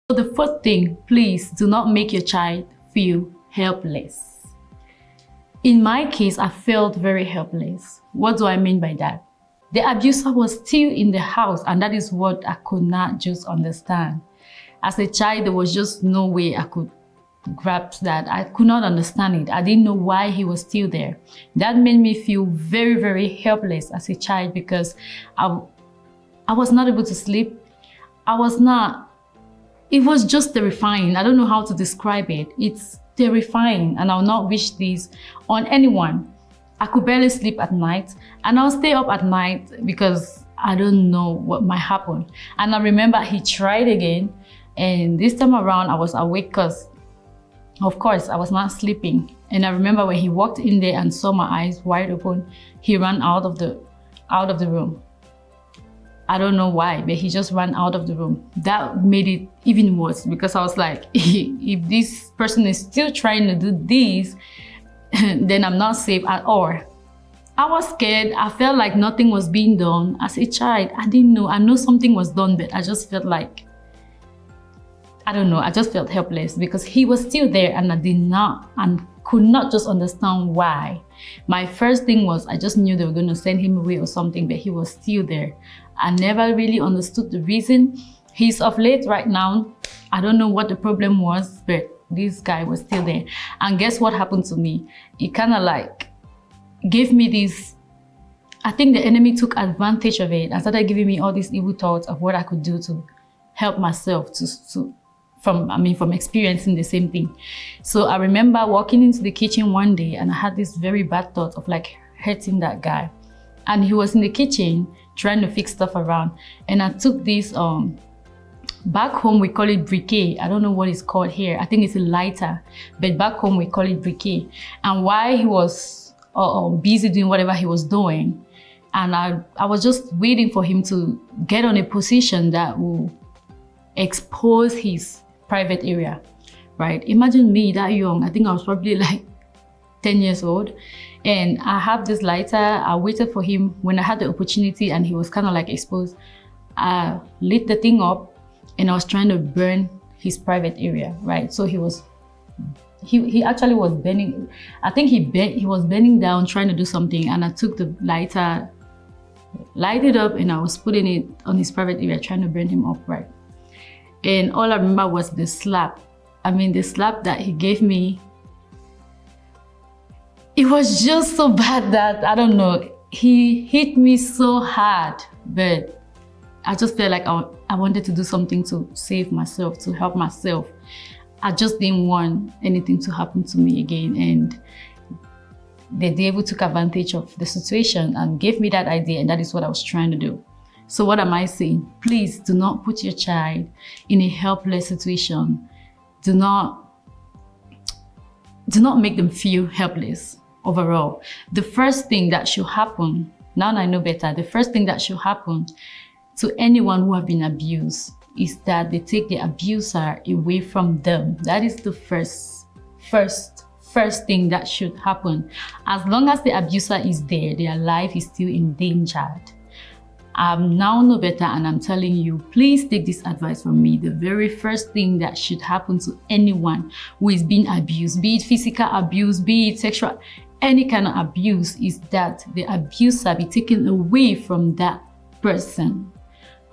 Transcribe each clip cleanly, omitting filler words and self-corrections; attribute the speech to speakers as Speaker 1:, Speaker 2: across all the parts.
Speaker 1: The fourth thing, please do not make your child feel helpless. In my case, I felt very helpless. What do I mean by that? The abuser was still in the house, and that is what I could not just understand. As a child, there was just no way I could grasp that. I could not understand it. I didn't know why he was still there. That made me feel very, very helpless as a child because I was not able to sleep. It was just terrifying. I don't know how to describe it. It's terrifying, and I'll not wish this on anyone. I could barely sleep at night, and I'll stay up at night because I don't know what might happen. And I remember he tried again, and this time around I was awake because, of course, I was not sleeping. And I remember when he walked in there and saw my eyes wide open, he ran out of the room. I don't know why, but he just ran out of the room. That made it even worse because I was like, if this person is still trying to do this, then I'm not safe at all. I was scared. I felt like nothing was being done. As a child, I didn't know. I know something was done, but I just felt like, I don't know, I just felt helpless because he was still there, and I could not just understand why. My first thing was I just knew they were going to send him away or something, but he was still there. I never really understood the reason. He's of late right now. I don't know what the problem was, but this guy was still there. And guess what happened to me? It kind of like gave me this, I think the enemy took advantage of it and started giving me all these evil thoughts of what I could do to help myself from experiencing the same thing. So I remember walking into the kitchen one day and I had this very bad thought of like hurting that guy. And he was in the kitchen trying to fix stuff around. And I took this, back home we call it briquet. I don't know what it's called here. I think it's a lighter, but back home we call it briquet. And while he was busy doing whatever he was doing, and I was just waiting for him to get on a position that will expose his private area, right? Imagine me that young. I think I was probably like 10 years old. And I have this lighter. I waited for him when I had the opportunity and he was kind of like exposed. I lit the thing up and I was trying to burn his private area, right? So he actually was bending. I think he was bending down trying to do something, and I took the lighter, lighted it up, and I was putting it on his private area, trying to burn him up, right? And all I remember was the slap. I mean, the slap that he gave me. It was just so bad that, I don't know, he hit me so hard, but I just felt like I wanted to do something to save myself, to help myself. I just didn't want anything to happen to me again. And the devil took advantage of the situation and gave me that idea, and that is what I was trying to do. So what am I saying? Please do not put your child in a helpless situation. Do not make them feel helpless overall. The first thing that should happen, now I know better, the first thing that should happen to anyone who have been abused is that they take the abuser away from them. That is the first thing that should happen. As long as the abuser is there, their life is still endangered. I now know better, and I'm telling you, please take this advice from me. The very first thing that should happen to anyone who is being abused, be it physical abuse, be it sexual, any kind of abuse, is that the abuser be taken away from that person.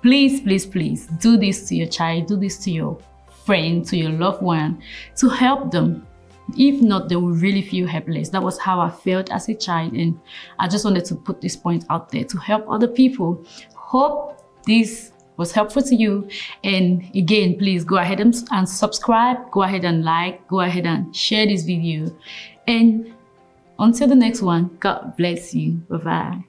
Speaker 1: Please, please, please do this to your child, do this to your friend, to your loved one, to help them. If not, they will really feel helpless. That was how I felt as a child, and I just wanted to put this point out there to help other people. Hope this was helpful to you. And again, please go ahead and subscribe, go ahead and like, go ahead and share this video. And until the next one, God bless you. Bye-bye.